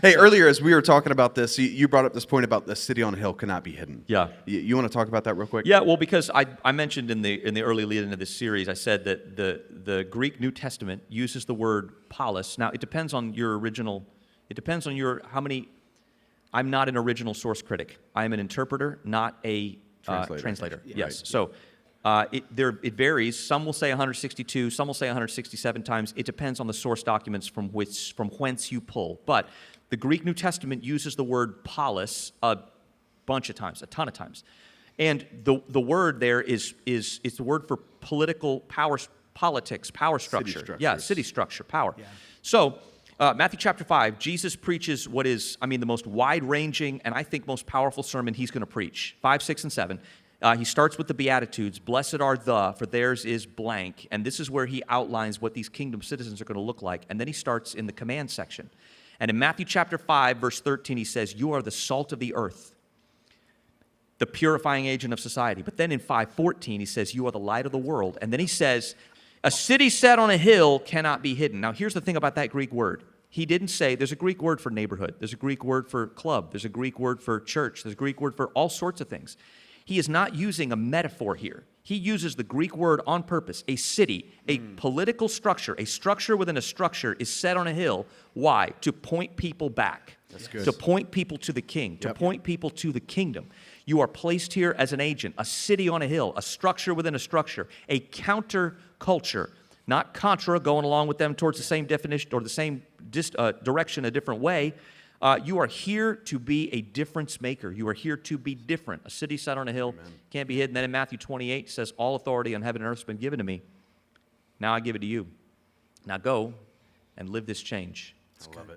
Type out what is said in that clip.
Hey, earlier as we were talking about this, you brought up this point about the city on a hill cannot be hidden. Yeah. You want to talk about that real quick? Yeah, well, because I mentioned in the early lead into this series, I said that the Greek New Testament uses the word polis. Now, it depends on your original, it depends on your, how many, I'm not an original source critic. I am an interpreter, not a translator. Yeah, yes. right. So it varies. Some will say 162, some will say 167 times. It depends on the source documents from whence you pull. But the Greek New Testament uses the word polis a bunch of times, a ton of times. And the word there is the word for political power, politics, power structure. Yeah, city structure, power. Yeah. So Matthew chapter 5, Jesus preaches what is, I mean, the most wide-ranging and I think most powerful sermon he's going to preach. 5, 6, and 7. He starts with the Beatitudes. Blessed are the, for theirs is blank. And this is where he outlines what these kingdom citizens are going to look like. And then he starts in the command section. And in Matthew chapter 5, verse 13, he says, you are the salt of the earth, the purifying agent of society. But then in 5:14, he says, you are the light of the world. And then he says, a city set on a hill cannot be hidden. Now, here's the thing about that Greek word. He didn't say, there's a Greek word for neighborhood. There's a Greek word for club. There's a Greek word for church. There's a Greek word for all sorts of things. He is not using a metaphor here. He uses the Greek word on purpose. A city, a political structure, a structure within a structure is set on a hill. Why? To point people back. That's good. To point people to the king, to point people to the kingdom. You are placed here as an agent, a city on a hill, a structure within a structure, a counter-culture, not contra, going along with them towards the same definition or the same direction a different way. You are here to be a difference maker. You are here to be different. A city set on a hill can't be hidden. Then in Matthew 28, it says, all authority on heaven and earth has been given to me. Now I give it to you. Now go and live this change. I love it.